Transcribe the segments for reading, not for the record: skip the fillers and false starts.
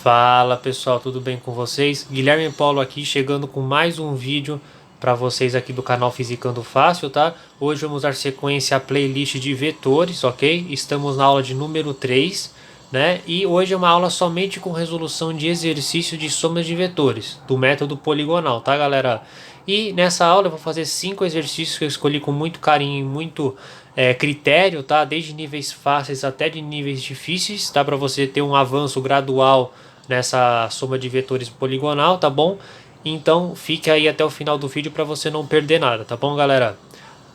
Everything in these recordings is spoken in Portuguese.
Fala pessoal, tudo bem com vocês? Guilherme Paulo aqui, chegando com mais um vídeo para vocês aqui do canal Fisicando Fácil, tá? Hoje vamos dar sequência à playlist de vetores, ok? Estamos na aula de número 3, né? E hoje é uma aula somente com resolução de exercício de somas de vetores, do método poligonal, tá galera? E nessa aula eu vou fazer 5 exercícios que eu escolhi com muito carinho e muito critério, tá? Desde níveis fáceis até de níveis difíceis, tá? Para você ter um avanço gradual nessa soma de vetores poligonal, tá bom? Então fique aí até o final do vídeo para você não perder nada, tá bom, galera?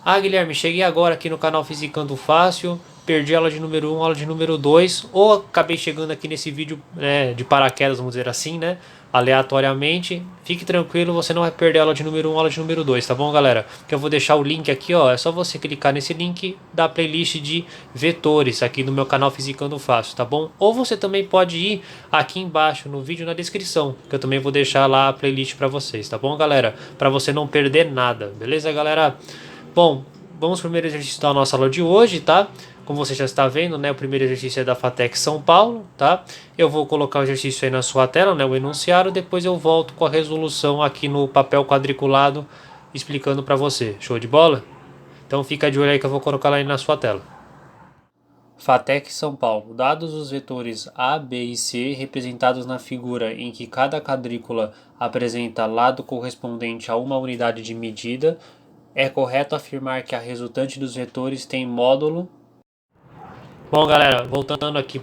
Ah, Guilherme, cheguei agora aqui no canal Fisicando Fácil, perdi a aula de número 1, aula de número 2, ou acabei chegando aqui nesse vídeo de paraquedas, vamos dizer assim, né? Aleatoriamente. Fique tranquilo, você não vai perder a aula de número 1, aula de número 2, tá bom, galera? Que eu vou deixar o link aqui, ó, é só você clicar nesse link da playlist de vetores aqui no meu canal Fisicando Fácil, tá bom? Ou você também pode ir aqui embaixo no vídeo na descrição, que eu também vou deixar lá a playlist para vocês, tá bom, galera? Para você não perder nada, beleza, galera? Bom, vamos ao primeiro exercício da nossa aula de hoje, tá? Como você já está vendo, né, o primeiro exercício é da FATEC São Paulo, tá? Eu vou colocar o exercício aí na sua tela, né, o enunciado, depois eu volto com a resolução aqui no papel quadriculado, explicando para você. Show de bola? Então fica de olho aí que eu vou colocar lá aí na sua tela. FATEC São Paulo. Dados os vetores A, B e C, representados na figura em que cada quadrícula apresenta lado correspondente a uma unidade de medida, é correto afirmar que a resultante dos vetores tem módulo. Bom, galera, voltando aqui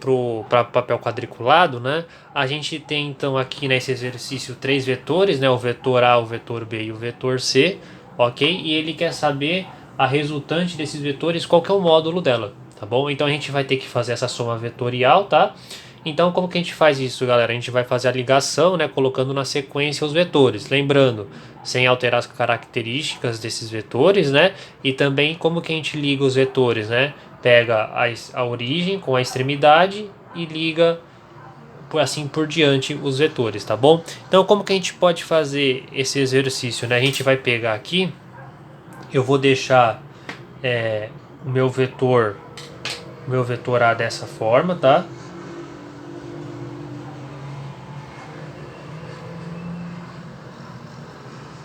para papel quadriculado, né? A gente tem então aqui nesse exercício três vetores, né? O vetor A, o vetor B e o vetor C, ok? E ele quer saber a resultante desses vetores, qual que é o módulo dela, tá bom? Então a gente vai ter que fazer essa soma vetorial, tá? Então como que a gente faz isso, galera? A gente vai fazer a ligação, né, colocando na sequência os vetores, lembrando, sem alterar as características desses vetores, né? E também como que a gente liga os vetores, né? Pega a origem com a extremidade e liga assim por diante os vetores, tá bom? Então como que a gente pode fazer esse exercício, né? A gente vai pegar aqui, eu vou deixar o meu vetor A dessa forma, tá?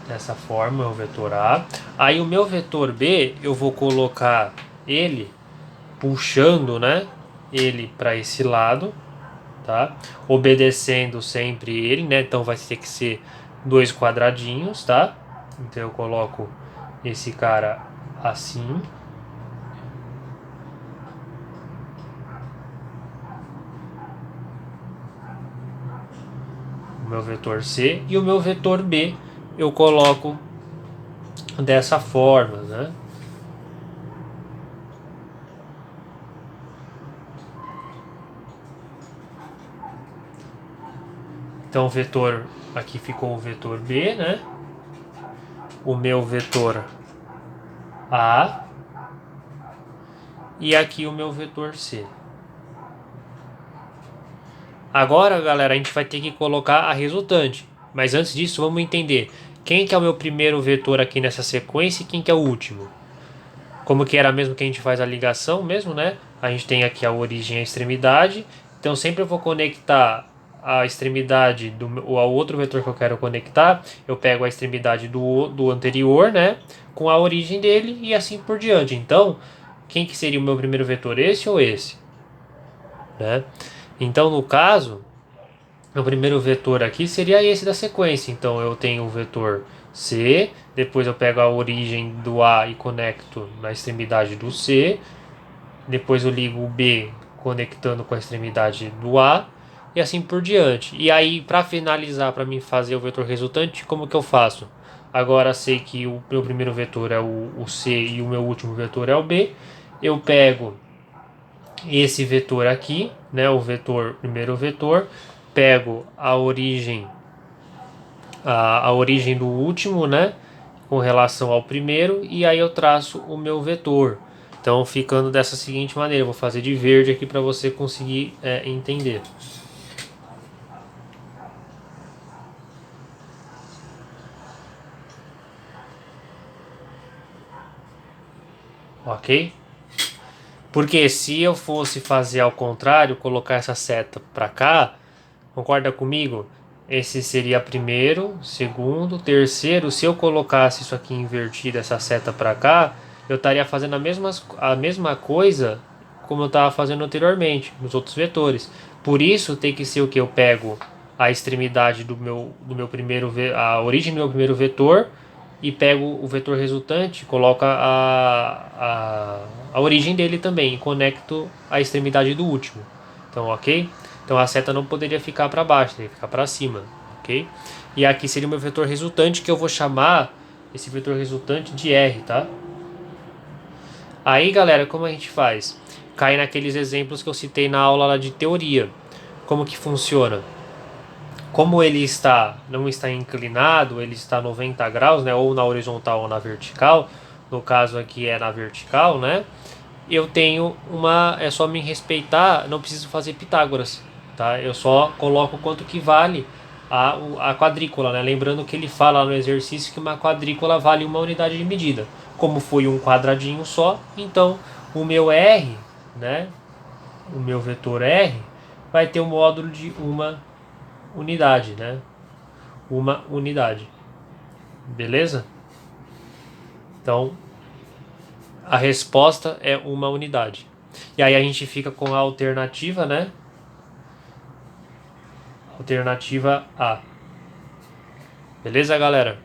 Dessa forma, o vetor A. Aí o meu vetor B, eu vou colocar ele puxando, né? Ele para esse lado, tá? Obedecendo sempre ele, né? Então vai ter que ser dois quadradinhos, tá? Então eu coloco esse cara assim. O meu vetor C e o meu vetor B eu coloco dessa forma, né? Então o vetor aqui ficou o vetor B, né? O meu vetor A e aqui o meu vetor C. Agora, galera, a gente vai ter que colocar a resultante. Mas antes disso, vamos entender quem que é o meu primeiro vetor aqui nessa sequência e quem que é o último. Como que era mesmo que a gente faz a ligação mesmo, né? A gente tem aqui a origem e a extremidade. Então sempre eu vou conectar a extremidade ao outro vetor que eu quero conectar. Eu pego a extremidade do anterior, né? Com a origem dele e assim por diante. Então, quem que seria o meu primeiro vetor? Esse ou esse? Né? Então, no caso, o primeiro vetor aqui seria esse da sequência. Então eu tenho o vetor C, depois eu pego a origem do A e conecto na extremidade do C, depois eu ligo o B conectando com a extremidade do A e assim por diante. E aí, para finalizar, para mim fazer o vetor resultante, como que eu faço? Agora sei que o meu primeiro vetor é o C e o meu último vetor é o B. Eu pego esse vetor aqui, né, o primeiro vetor, pego a origem do último, né, com relação ao primeiro, e aí eu traço o meu vetor. Então, ficando dessa seguinte maneira, eu vou fazer de verde aqui para você conseguir entender. Ok? Porque se eu fosse fazer ao contrário, colocar essa seta para cá, Concorda comigo? Esse seria primeiro, segundo, terceiro. Se eu colocasse isso aqui invertido, essa seta para cá, eu estaria fazendo a mesma coisa como eu estava fazendo anteriormente, nos outros vetores. Por isso tem que ser o que? Eu pego a extremidade do meu primeiro, a origem do meu primeiro vetor, e pego o vetor resultante, coloco a origem dele também, e conecto a extremidade do último. Então, ok? Então a seta não poderia ficar para baixo, teria que ficar para cima, ok? E aqui seria o meu vetor resultante, que eu vou chamar esse vetor resultante de R, tá? Aí, galera, como a gente faz? Cai naqueles exemplos que eu citei na aula lá de teoria. Como que funciona? Como ele não está inclinado, ele está 90 graus, né? Ou na horizontal ou na vertical. No caso aqui é na vertical, né? Eu tenho é só me respeitar, não preciso fazer Pitágoras, tá? Eu só coloco quanto que vale a quadrícula, né? Lembrando que ele fala no exercício que uma quadrícula vale uma unidade de medida. Como foi um quadradinho só, então o meu R, né? O meu vetor R vai ter um módulo de uma unidade, né? Uma unidade. Beleza? Então, a resposta é uma unidade. E aí a gente fica com a alternativa, né? Alternativa A. Beleza, galera?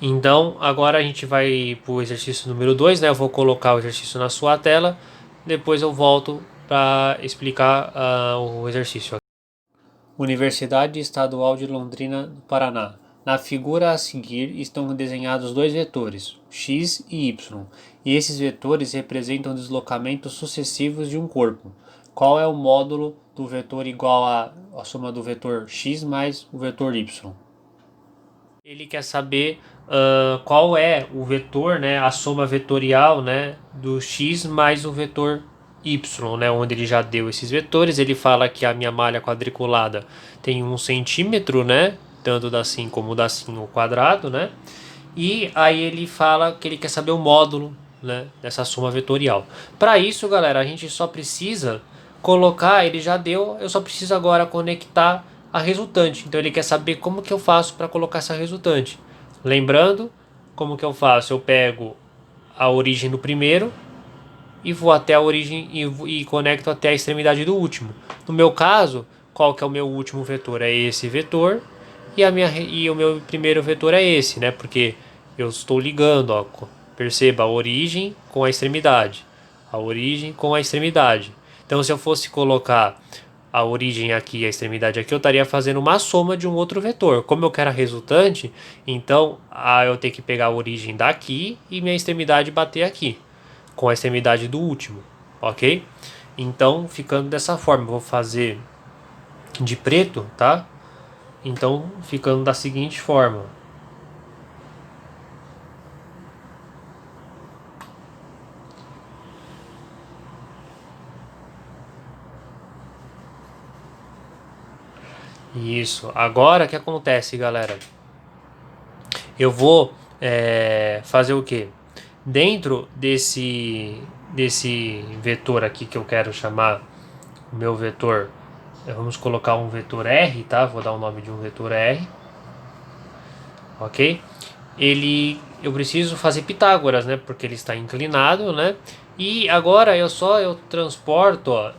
Então, agora a gente vai para o exercício número 2, né? Eu vou colocar o exercício na sua tela. Depois eu volto para explicar o exercício. Universidade Estadual de Londrina, do Paraná. Na figura a seguir estão desenhados dois vetores, x e y, e esses vetores representam deslocamentos sucessivos de um corpo. Qual é o módulo do vetor igual a soma do vetor x mais o vetor y? Ele quer saber qual é o vetor, né, a soma vetorial, né, do x mais o vetor y, né, onde ele já deu esses vetores. Ele fala que a minha malha quadriculada tem 1 centímetro, né, tanto da sin como da sin ao quadrado, né, e aí ele fala que ele quer saber o módulo, né, dessa soma vetorial. Para isso, galera, a gente só precisa colocar, ele já deu, eu só preciso agora conectar a resultante. Então ele quer saber como que eu faço para colocar essa resultante. Lembrando, como que eu faço? Eu pego a origem do primeiro e vou até a origem e conecto até a extremidade do último. No meu caso, qual que é o meu último vetor? É esse vetor e o meu primeiro vetor é esse, né? Porque eu estou ligando, ó, perceba a origem com a extremidade, a origem com a extremidade. Então, se eu fosse colocar a origem aqui e a extremidade aqui, eu estaria fazendo uma soma de um outro vetor. Como eu quero a resultante, então eu tenho que pegar a origem daqui e minha extremidade bater aqui, com a extremidade do último, ok? Então, ficando dessa forma, eu vou fazer de preto, tá? Então, ficando da seguinte forma. Isso. Agora, o que acontece, galera? Eu vou fazer o quê? Dentro desse vetor aqui que eu quero chamar o meu vetor, vamos colocar um vetor R, tá? Vou dar o nome de um vetor R, ok? Eu preciso fazer Pitágoras, né? Porque ele está inclinado, né? E agora eu transporto, ó.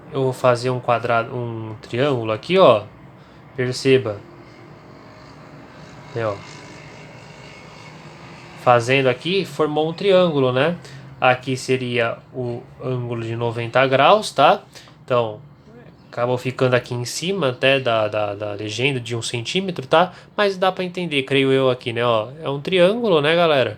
Eu vou fazer um quadrado, um triângulo aqui, ó. Perceba, né, ó. Fazendo aqui, formou um triângulo, né? Aqui seria o ângulo de 90 graus, tá? Então, acabou ficando aqui em cima até da legenda de 1 centímetro, tá? Mas dá para entender, creio eu aqui, né? Ó, é um triângulo, né, galera?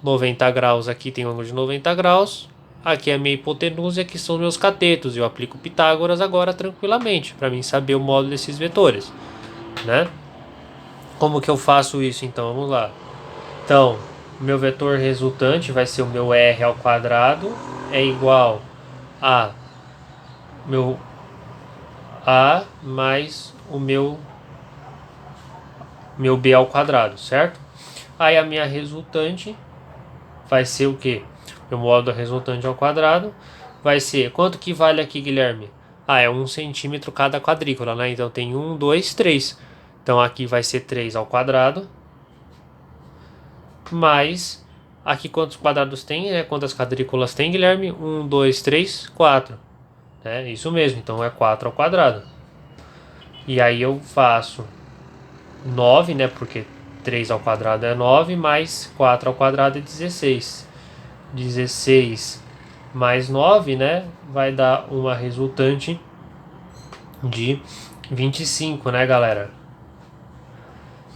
90 graus aqui tem um ângulo de 90 graus. Aqui é a minha hipotenusa e aqui são meus catetos. Eu aplico Pitágoras agora tranquilamente, para mim saber o módulo desses vetores, né? Como que eu faço isso, então? Vamos lá. Então, meu vetor resultante vai ser o meu R ao quadrado, é igual a meu A mais o meu B ao quadrado, certo? Aí a minha resultante vai ser o quê? Meu módulo resultante ao quadrado vai ser... Quanto que vale aqui, Guilherme? Ah, é 1 centímetro cada quadrícula, né? Então tem 1, 2, 3. Então aqui vai ser 3 ao quadrado. Mais, aqui quantos quadrados tem, né? Quantas quadrículas tem, Guilherme? 1, 2, 3, 4. É isso mesmo, então é 4 ao quadrado. E aí eu faço 9, né? Porque 3 ao quadrado é 9, mais 4 ao quadrado é 16. 16 mais 9, né? Vai dar uma resultante de 25, né, galera?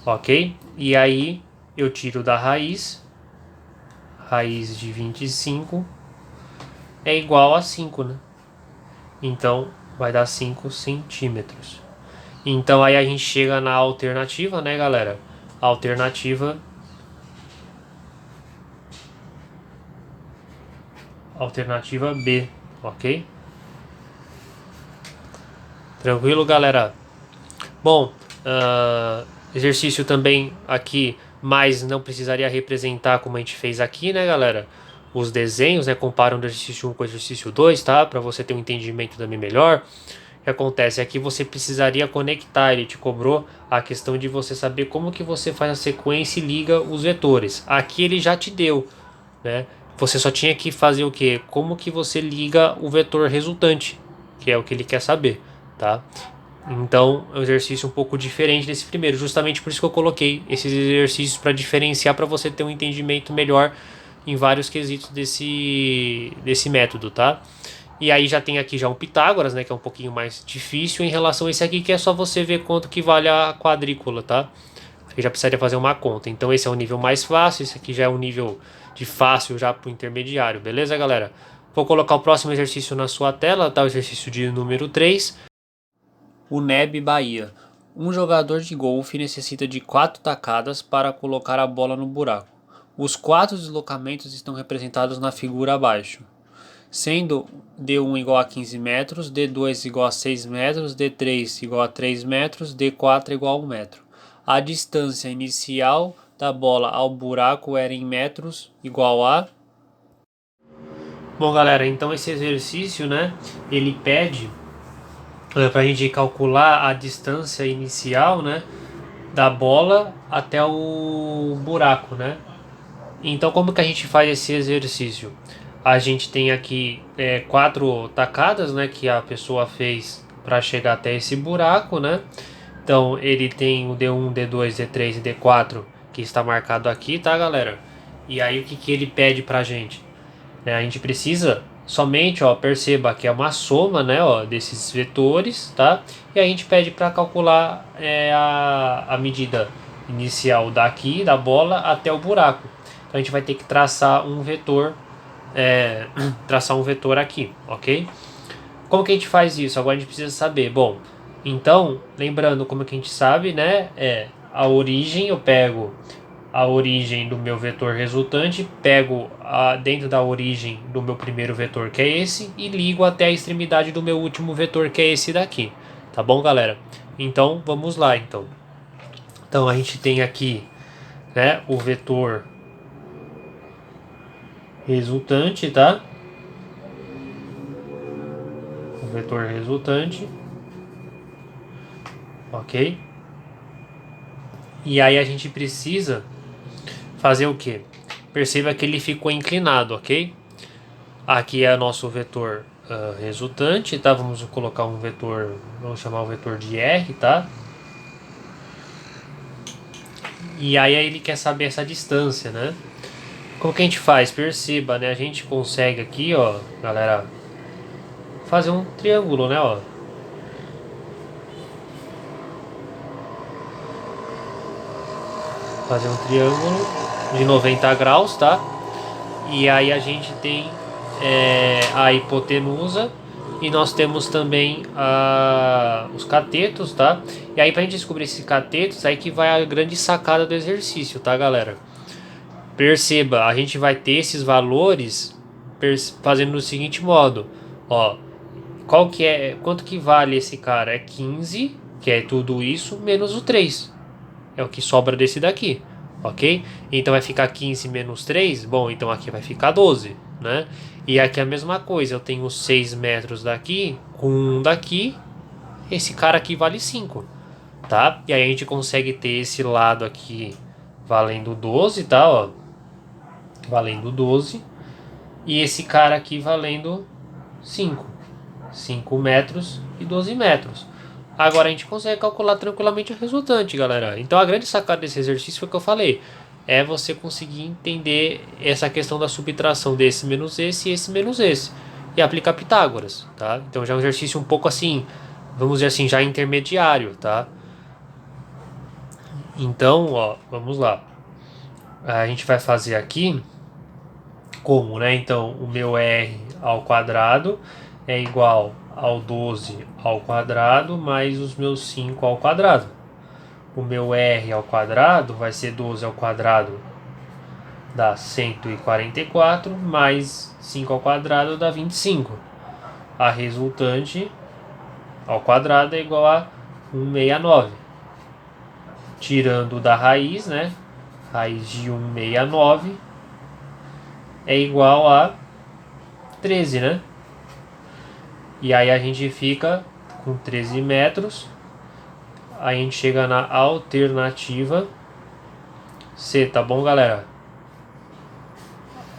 Ok? E aí eu tiro da raiz. Raiz de 25 é igual a 5, né? Então vai dar 5 centímetros. Então aí a gente chega na alternativa, né, galera? Alternativa B, ok? Tranquilo, galera? Bom, exercício também aqui, mas não precisaria representar como a gente fez aqui, né, galera? Os desenhos, né? Comparam o exercício 1 com o exercício 2, tá? Para você ter um entendimento também melhor. O que acontece? Aqui você precisaria conectar, ele te cobrou a questão de você saber como que você faz a sequência e liga os vetores. Aqui ele já te deu, né? Você só tinha que fazer o quê? Como que você liga o vetor resultante, que é o que ele quer saber, tá? Então é um exercício um pouco diferente desse primeiro, justamente por isso que eu coloquei esses exercícios para diferenciar, para você ter um entendimento melhor em vários quesitos desse método, tá? E aí já tem aqui já um Pitágoras, né, que é um pouquinho mais difícil em relação a esse aqui, que é só você ver quanto que vale a quadrícula, tá? Aqui já precisaria fazer uma conta. Então esse é o nível mais fácil, esse aqui já é um nível de fácil já para o intermediário, beleza, galera? Vou colocar o próximo exercício na sua tela, tá? O exercício de número 3. O NEB Bahia. Um jogador de golfe necessita de 4 tacadas para colocar a bola no buraco. Os 4 deslocamentos estão representados na figura abaixo, sendo D1 igual a 15 metros, D2 igual a 6 metros, D3 igual a 3 metros, D4 igual a 1 metro. A distância inicial da bola ao buraco era em metros, igual a... Bom, galera, então esse exercício, né, ele pede para a gente calcular a distância inicial, né, da bola até o buraco, né? Então como que a gente faz esse exercício? A gente tem aqui 4 tacadas, né, que a pessoa fez para chegar até esse buraco, né? Então ele tem o D1, D2, D3 e D4 que está marcado aqui, tá, galera? E aí o que que ele pede pra gente? A gente precisa somente, ó, perceba que é uma soma, né, ó, desses vetores, tá? E a gente pede para calcular a medida inicial daqui, da bola, até o buraco. Então a gente vai ter que traçar um vetor, aqui, ok? Como que a gente faz isso? Agora a gente precisa saber. Bom, então, lembrando como que a gente sabe, né? A origem, eu pego a origem do meu vetor resultante, pego dentro da origem do meu primeiro vetor, que é esse, e ligo até a extremidade do meu último vetor, que é esse daqui. Tá bom, galera? Então, vamos lá, então. Então, a gente tem aqui, né, o vetor resultante, tá? O vetor resultante. Ok? E aí a gente precisa fazer o que? Perceba que ele ficou inclinado, ok? Aqui é nosso vetor resultante, tá? Vamos colocar um vetor, vamos chamar o vetor de R, tá? E aí ele quer saber essa distância, né? Como que a gente faz? Perceba, né? A gente consegue aqui, ó, galera, fazer um triângulo, né, ó. Fazer um triângulo de 90 graus, tá? E aí a gente tem a hipotenusa e nós temos também os catetos, tá? E aí pra gente descobrir esses catetos, aí que vai a grande sacada do exercício, tá, galera? Perceba, a gente vai ter esses valores fazendo do seguinte modo, ó, quanto que vale esse cara? É 15, que é tudo isso, menos o 3. É o que sobra desse daqui, ok? Então vai ficar 15 menos 3, bom, então aqui vai ficar 12, né? E aqui é a mesma coisa, eu tenho 6 metros daqui com um daqui, esse cara aqui vale 5, tá? E aí a gente consegue ter esse lado aqui valendo 12, tá? Ó, valendo 12. E esse cara aqui valendo 5. 5 metros e 12 metros. Agora a gente consegue calcular tranquilamente o resultante, galera. Então a grande sacada desse exercício foi o que eu falei. É você conseguir entender essa questão da subtração desse menos esse e esse menos esse. E aplicar Pitágoras, tá? Então já é um exercício um pouco assim, vamos dizer assim, já intermediário, tá? Então, ó, vamos lá. A gente vai fazer aqui como, né? Então, o meu r ao quadrado é igual ao 12 ao quadrado mais os meus 5 ao quadrado. O meu r ao quadrado vai ser 12 ao quadrado, dá 144, mais 5 ao quadrado dá 25. A resultante ao quadrado é igual a 169. Tirando da raiz, né? Raiz de 169 é igual a 13, né? E aí a gente fica com 13 metros. A gente chega na alternativa C, tá bom, galera?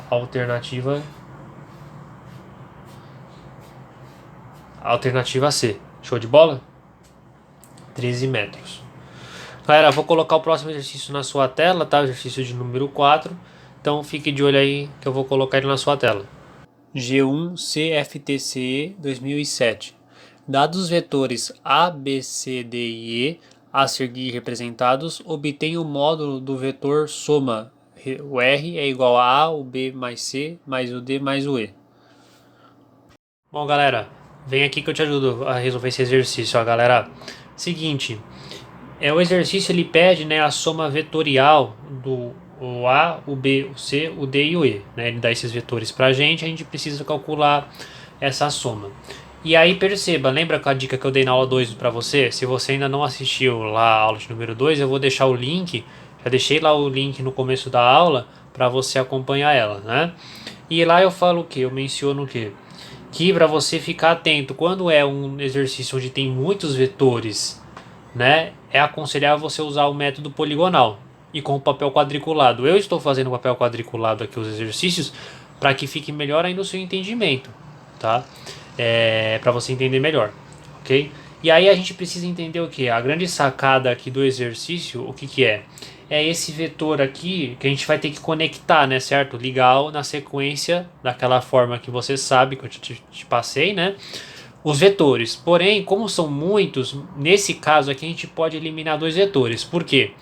Alternativa C. Show de bola? 13 metros. Galera, vou colocar o próximo exercício na sua tela, tá? O exercício de número 4. Então fique de olho aí que eu vou colocar ele na sua tela. G1 CFTCE 2007. Dados os vetores A, B, C, D e E a seguir representados, obtém o módulo do vetor soma. O R é igual a A, o B mais C, mais o D mais o E. Bom, galera, vem aqui que eu te ajudo a resolver esse exercício, ó, galera. Seguinte, o exercício ele pede, né, a soma vetorial do o A, o B, o C, o D e o E, né? Ele dá esses vetores pra gente, a gente precisa calcular essa soma. E aí perceba, lembra com a dica que eu dei na aula 2 para você? Se você ainda não assistiu lá a aula de número 2, eu vou deixar o link, já deixei lá o link no começo da aula para você acompanhar ela, né? E lá eu falo o que? Eu menciono o que? Que para você ficar atento, quando é um exercício onde tem muitos vetores, né? É aconselhável você usar o método poligonal e com o papel quadriculado. Eu estou fazendo o papel quadriculado aqui, os exercícios, para que fique melhor aí no seu entendimento, tá? Para você entender melhor, ok? E aí a gente precisa entender o que? A grande sacada aqui do exercício, o que que é? É esse vetor aqui que a gente vai ter que conectar, né, certo? Ligar na sequência daquela forma que você sabe, que eu te passei, né? Os vetores. Porém, como são muitos, nesse caso aqui a gente pode eliminar dois vetores. Por quê?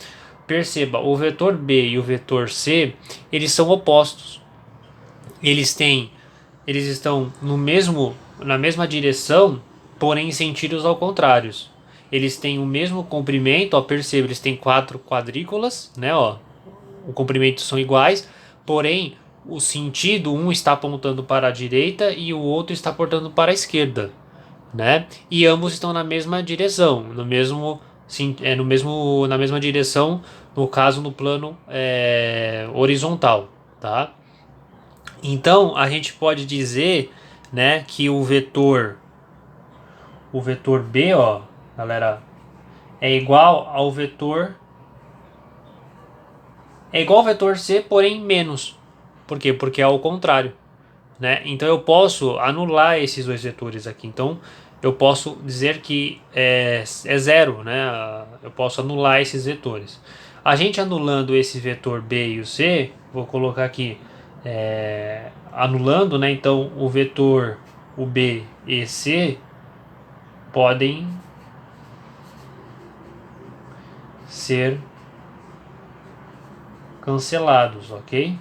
Perceba, o vetor B e o vetor C, eles são opostos. Eles estão na mesma direção, porém em sentidos ao contrários. Eles têm o mesmo comprimento, ó, perceba, eles têm 4 quadrículas, né, ó. O comprimento são iguais, porém o sentido, um está apontando para a direita e o outro está apontando para a esquerda, né? E ambos estão na mesma direção, na mesma direção, no caso no plano horizontal, tá? Então a gente pode dizer, né, que o vetor B, ó, galera, é igual ao vetor C, porém menos. Por quê? Porque é ao contrário, né? Então eu posso anular esses dois vetores aqui. Então eu posso dizer que é zero, né? Eu posso anular esses vetores. A gente anulando esse vetor B e o C, vou colocar aqui, anulando, né? Então o vetor, o B e C podem ser cancelados, ok?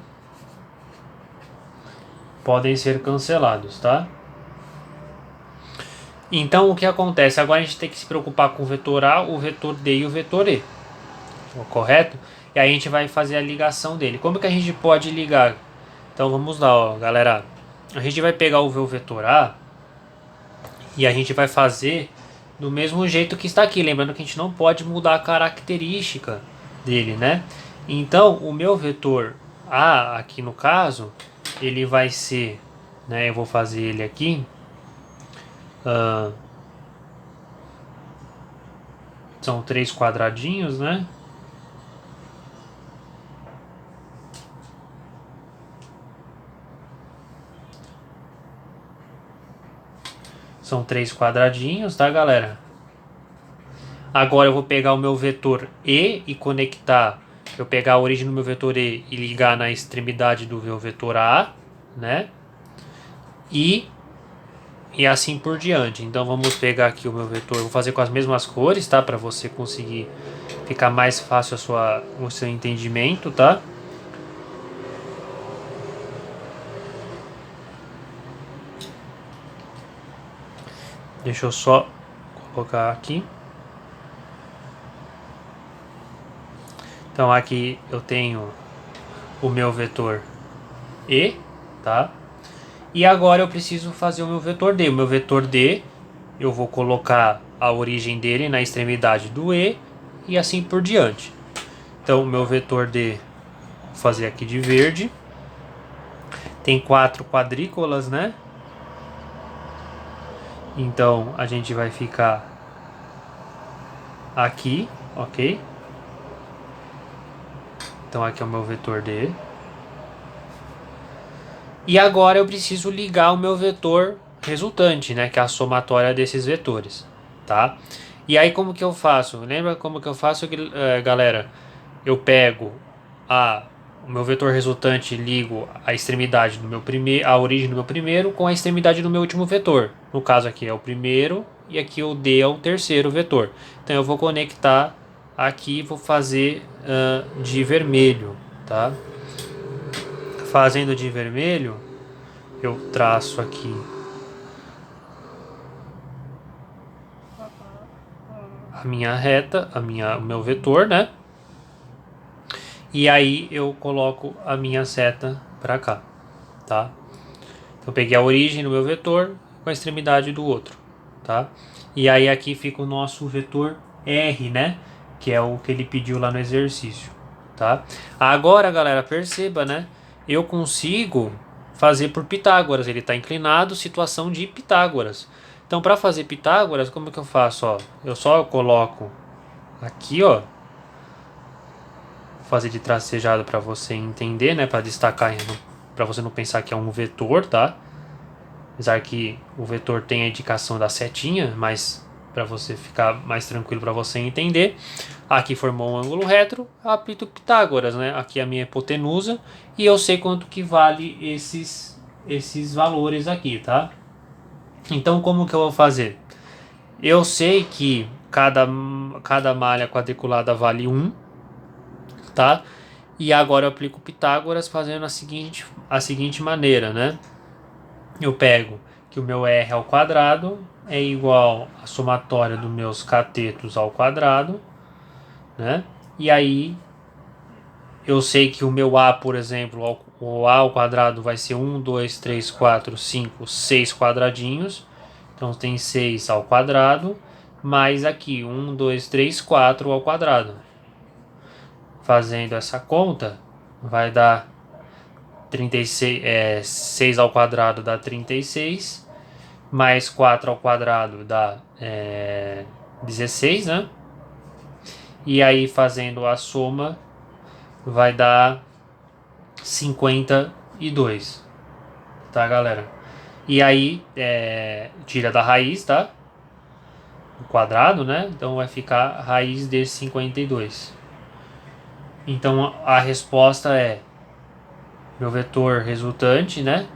Podem ser cancelados, tá? Então o que acontece? Agora a gente tem que se preocupar com o vetor A, o vetor D e o vetor E, correto? E aí a gente vai fazer a ligação dele. Como que a gente pode ligar? Então vamos lá, ó, galera. A gente vai pegar o vetor A e a gente vai fazer do mesmo jeito que está aqui. Lembrando que a gente não pode mudar a característica dele, né? Então o meu vetor A aqui no caso ele vai ser, né, eu vou fazer ele aqui, são 3 quadradinhos, né? São 3 quadradinhos, tá, galera? Agora eu vou pegar o meu vetor E conectar. Eu pegar a origem do meu vetor E e ligar na extremidade do meu vetor A, né? E assim por diante. Então vamos pegar aqui o meu vetor. Vou fazer com as mesmas cores, tá? Para você conseguir ficar mais fácil o seu entendimento, tá? Deixa eu só colocar aqui. Então aqui eu tenho o meu vetor E, tá? E agora eu preciso fazer o meu vetor D. O meu vetor D, eu vou colocar a origem dele na extremidade do E e assim por diante. Então o meu vetor D, vou fazer aqui de verde. Tem 4 quadrículas, né? Então a gente vai ficar aqui, ok? Então aqui é o meu vetor D. E agora eu preciso ligar o meu vetor resultante, né? Que é a somatória desses vetores, tá? E aí como que eu faço? Lembra como que eu faço, galera? Eu pego o meu vetor resultante e ligo a extremidade do meu primeiro, a origem do meu primeiro com a extremidade do meu último vetor. No caso aqui é o primeiro e aqui o D é o terceiro vetor. Então eu vou conectar aqui, vou fazer de vermelho, tá? Fazendo de vermelho, eu traço aqui a minha reta, o meu vetor, né? E aí eu coloco a minha seta para cá, tá? Então eu peguei a origem do meu vetor com a extremidade do outro, tá? E aí aqui fica o nosso vetor R, né? Que é o que ele pediu lá no exercício, tá? Agora, galera, perceba, né? Eu consigo fazer por Pitágoras. Ele está inclinado, situação de Pitágoras. Então, para fazer Pitágoras, como que eu faço? Ó, eu só coloco aqui, ó. Vou fazer de tracejado para você entender, né? Para destacar, para você não pensar que é um vetor, tá? Apesar que o vetor tem a indicação da setinha, mas para você ficar mais tranquilo para você entender, aqui formou um ângulo reto, aplico Pitágoras, né? Aqui é a minha hipotenusa e eu sei quanto que vale esses valores aqui, tá? Então como que eu vou fazer? Eu sei que cada malha quadriculada vale 1, tá? E agora eu aplico Pitágoras fazendo a seguinte maneira, né? Eu pego que o meu R ao quadrado é igual à somatória dos meus catetos ao quadrado, né? E aí eu sei que o meu A, por exemplo, o A ao quadrado vai ser 1, 2, 3, 4, 5, 6 quadradinhos. Então tem 6 ao quadrado, mais aqui 1, 2, 3, 4 ao quadrado. Fazendo essa conta, vai dar 36, 6 ao quadrado dá 36, mais 4 ao quadrado dá 16, né? E aí fazendo a soma vai dar 52, tá, galera? E aí tira da raiz, tá? O quadrado, né? Então vai ficar raiz de 52. Então a resposta é meu vetor resultante, né?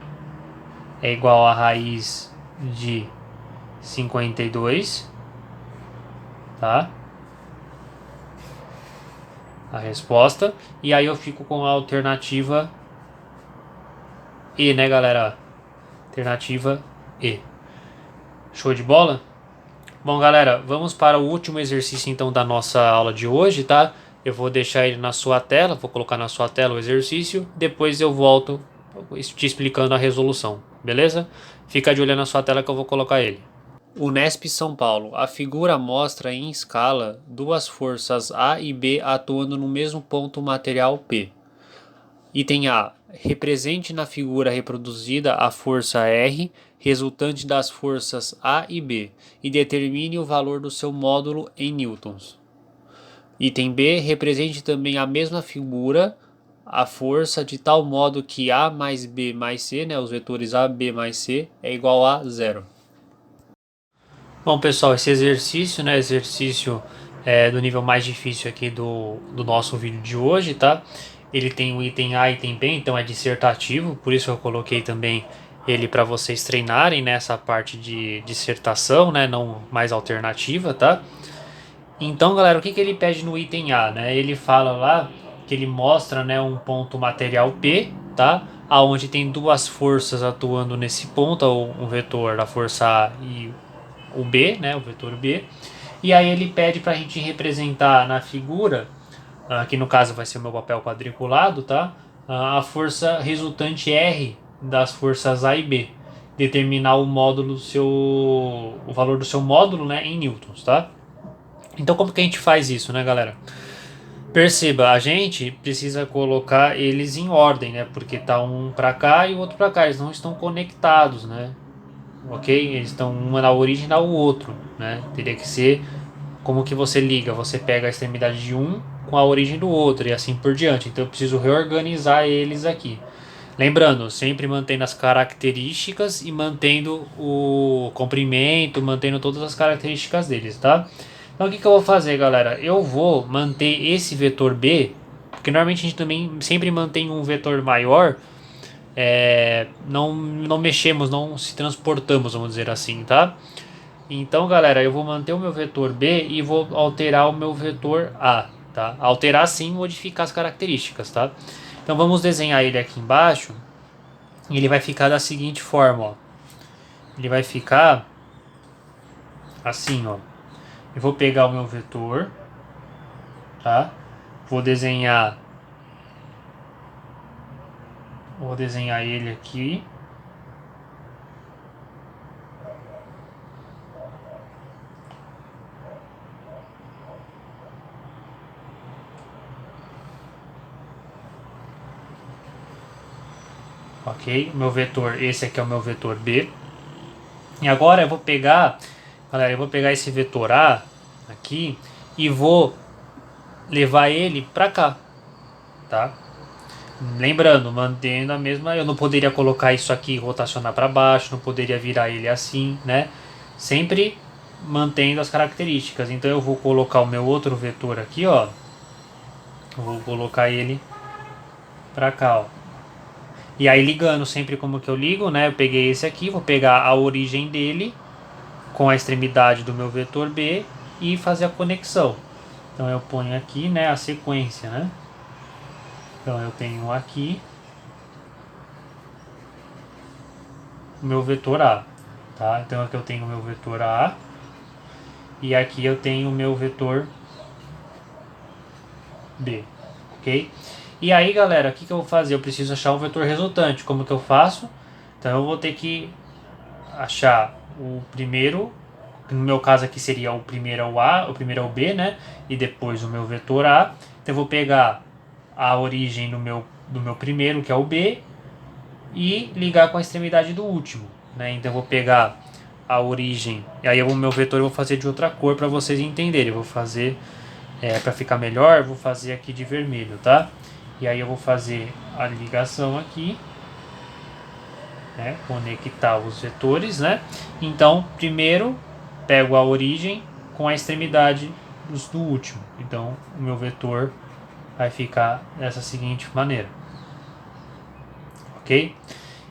É igual a raiz de 52, tá? A resposta. E aí eu fico com a alternativa E, né, galera? Alternativa E. Show de bola? Bom, galera, vamos para o último exercício então da nossa aula de hoje, tá? Eu vou deixar ele na sua tela, vou colocar na sua tela o exercício, depois eu volto te explicando a resolução, beleza? Fica de olho na sua tela que eu vou colocar ele. Unesp São Paulo. A figura mostra em escala duas forças A e B atuando no mesmo ponto material P. Item A. Represente na figura reproduzida a força R resultante das forças A e B e determine o valor do seu módulo em newtons. Item B. Represente também a mesma figura a força de tal modo que A mais B mais C, né, os vetores A, B mais C, é igual a zero. Bom, pessoal, esse exercício, né, exercício do nível mais difícil aqui do nosso vídeo de hoje, tá? Ele tem o item A e item B, então é dissertativo, por isso eu coloquei também ele para vocês treinarem nessa parte de dissertação, né, não mais alternativa, tá? Então, galera, o que que ele pede no item A, né? Ele fala lá que ele mostra, né, um ponto material P, tá? Aonde tem duas forças atuando nesse ponto, ou um vetor da força A e o B, né, o vetor B. E aí ele pede para a gente representar na figura, que no caso vai ser o meu papel quadriculado, tá? A força resultante R das forças A e B. Determinar o módulo o valor do seu módulo, né, em newtons, tá? Então como que a gente faz isso, né, galera? Perceba, a gente precisa colocar eles em ordem, né? Porque tá um para cá e o outro para cá, eles não estão conectados, né? Ok? Eles estão uma na origem da o outro, né? Teria que ser como que você liga, você pega a extremidade de um com a origem do outro e assim por diante. Então eu preciso reorganizar eles aqui. Lembrando, sempre mantendo as características e mantendo o comprimento, mantendo todas as características deles, tá? Então o que eu vou fazer, galera? Eu vou manter esse vetor B, porque normalmente a gente também sempre mantém um vetor maior, não mexemos, não se transportamos, vamos dizer assim, tá? Então, galera, eu vou manter o meu vetor B e vou alterar o meu vetor A, tá? Alterar sim, modificar as características, tá? Então vamos desenhar ele aqui embaixo. E ele vai ficar da seguinte forma, ó. Ele vai ficar assim, ó. Eu vou pegar o meu vetor, tá? Vou desenhar ele aqui. Ok? O meu vetor, esse aqui é o meu vetor B. E agora eu vou pegar, galera, eu vou pegar esse vetor A aqui e vou levar ele pra cá, tá? Lembrando, mantendo a mesma, eu não poderia colocar isso aqui e rotacionar para baixo, não poderia virar ele assim, né? Sempre mantendo as características. Então eu vou colocar o meu outro vetor aqui, ó. Eu vou colocar ele para cá, ó. E aí ligando sempre como que eu ligo, né? Eu peguei esse aqui, vou pegar a origem dele com a extremidade do meu vetor B e fazer a conexão. Então eu ponho aqui, né, a sequência, né? Então eu tenho aqui o meu vetor A, tá? Então aqui eu tenho o meu vetor A e aqui eu tenho o meu vetor B, ok? E aí, galera, o que eu vou fazer? Eu preciso achar o vetor resultante. Como que eu faço? Então eu vou ter que achar o primeiro, no meu caso aqui seria o primeiro é o A, o primeiro é o B, né? E depois o meu vetor A. Então eu vou pegar a origem do meu primeiro, que é o B, e ligar com a extremidade do último, né? Então eu vou pegar a origem, e aí o meu vetor eu vou fazer de outra cor para vocês entenderem. Eu vou fazer, para ficar melhor, eu vou fazer aqui de vermelho, tá? E aí eu vou fazer a ligação aqui, né? Conectar os vetores, né? Então, primeiro pego a origem com a extremidade do último. Então, o meu vetor vai ficar dessa seguinte maneira, ok?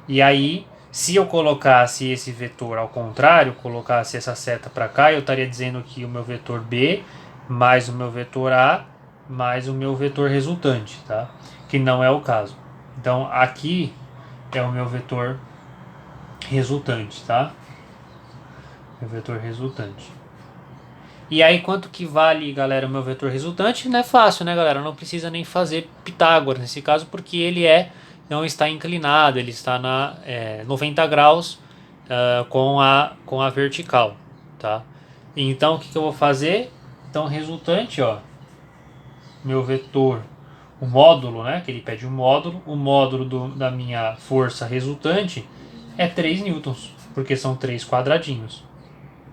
E aí, se eu colocasse esse vetor ao contrário, colocasse essa seta para cá, eu estaria dizendo que o meu vetor B mais o meu vetor A mais o meu vetor resultante, tá? Que não é o caso. Então, aqui é o meu vetor resultante, tá? Meu vetor resultante. E aí, quanto que vale, galera, o meu vetor resultante? Não é fácil, né, galera? Não precisa nem fazer Pitágoras nesse caso, porque ele não está inclinado, ele está na 90 graus com a vertical, tá? Então, o que eu vou fazer? Então, resultante, ó, meu vetor o módulo, né? Que ele pede o módulo da minha força resultante é 3 newtons, porque são 3 quadradinhos,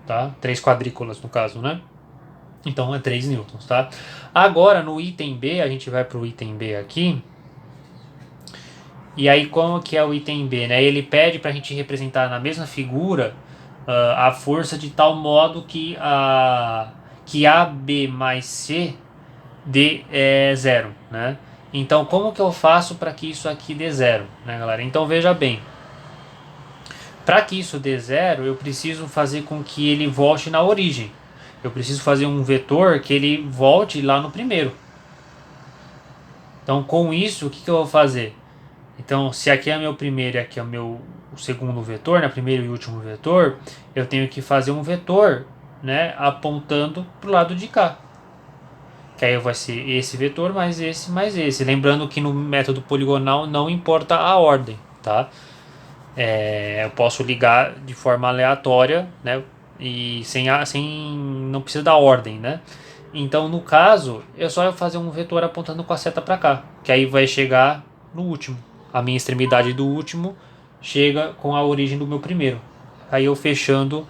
tá? 3 quadrículas no caso, né? Então é 3 newtons, tá? Agora no item B, a gente vai para o item B aqui. E aí como que é o item B, né? Ele pede para a gente representar na mesma figura a força de tal modo que AB mais C dê zero, né? Então como que eu faço para que isso aqui dê zero, né, galera? Então veja bem, para que isso dê zero, eu preciso fazer com que ele volte na origem. Eu preciso fazer um vetor que ele volte lá no primeiro. Então com isso, o que eu vou fazer? Então, se aqui é meu primeiro e aqui é o segundo vetor, né, primeiro e último vetor, eu tenho que fazer um vetor, né, apontando para o lado de cá. Que aí vai ser esse vetor mais esse mais esse. Lembrando que no método poligonal não importa a ordem, tá? Eu posso ligar de forma aleatória, né, e não precisa da ordem, né? Então, no caso, é só eu fazer um vetor apontando com a seta para cá, que aí vai chegar no último. A minha extremidade do último chega com a origem do meu primeiro. Aí eu fecho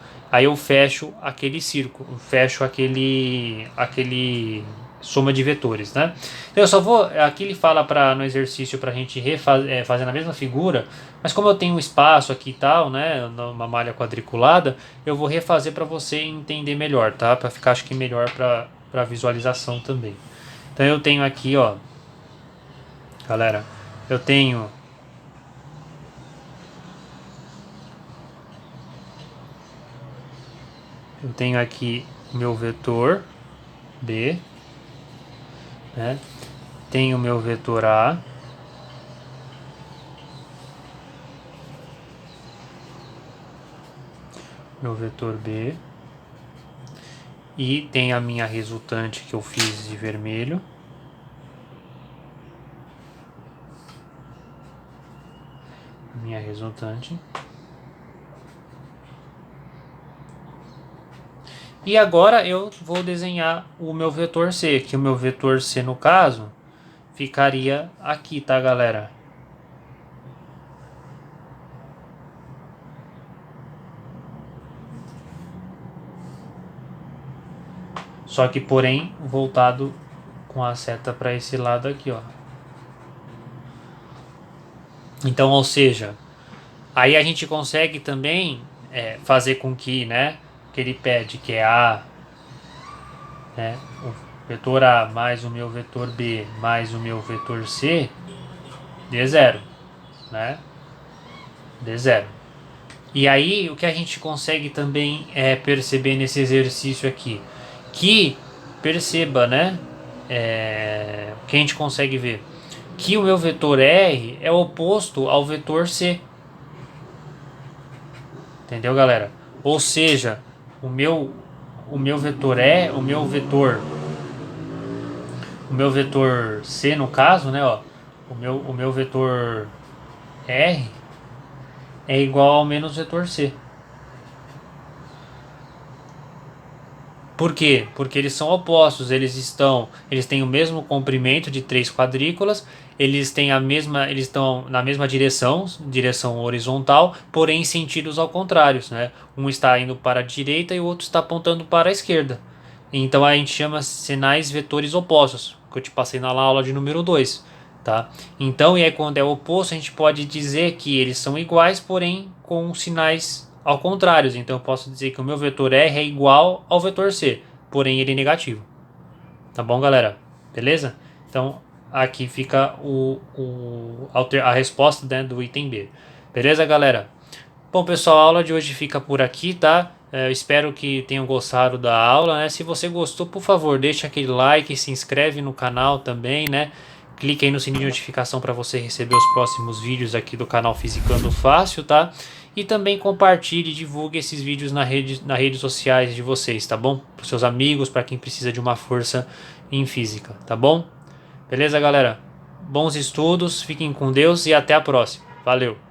aquele círculo, fecho aquele soma de vetores, né? Então eu só vou, aqui ele fala no exercício para a gente fazer na mesma figura, mas como eu tenho um espaço aqui e tal, né, uma malha quadriculada, eu vou refazer para você entender melhor, tá? Para ficar, acho que melhor para visualização também. Então eu tenho aqui, ó, galera, eu tenho aqui meu vetor B, né? Tenho meu vetor A, meu vetor B, e tem a minha resultante que eu fiz de vermelho. Minha resultante. E agora eu vou desenhar o meu vetor C, que o meu vetor C no caso ficaria aqui, tá, galera? Só que porém voltado com a seta para esse lado aqui, ó. Então, ou seja, aí a gente consegue também fazer com que, né, que ele pede, que é A, né, o vetor A mais o meu vetor B mais o meu vetor C, dê zero, né? Dê zero. E aí, o que a gente consegue também perceber nesse exercício aqui? Que, perceba, né? O que a gente consegue ver? Que o meu vetor R é oposto ao vetor C. Entendeu, galera? Ou seja, o meu vetor o meu vetor C no caso, né, ó, o meu vetor R é igual ao menos vetor C. Por quê? Porque eles são opostos, eles têm o mesmo comprimento de 3 quadrículas, eles estão na mesma direção horizontal, porém em sentidos ao contrário, né? Um está indo para a direita e o outro está apontando para a esquerda. Então a gente chama sinais vetores opostos, que eu te passei na aula de número 2, tá? Então, e aí quando é oposto, a gente pode dizer que eles são iguais, porém com sinais ao contrário. Então eu posso dizer que o meu vetor R é igual ao vetor C, porém ele é negativo. Tá bom, galera? Beleza? Então aqui fica a resposta, né, do item B. Beleza, galera? Bom, pessoal, a aula de hoje fica por aqui, tá? Eu espero que tenham gostado da aula, né? Se você gostou, por favor, deixa aquele like, se inscreve no canal também, né? Clique aí no sininho de notificação para você receber os próximos vídeos aqui do canal Fisicando Fácil, tá? E também compartilhe e divulgue esses vídeos nas redes sociais de vocês, tá bom? Para os seus amigos, para quem precisa de uma força em física, tá bom? Beleza, galera? Bons estudos, fiquem com Deus e até a próxima. Valeu!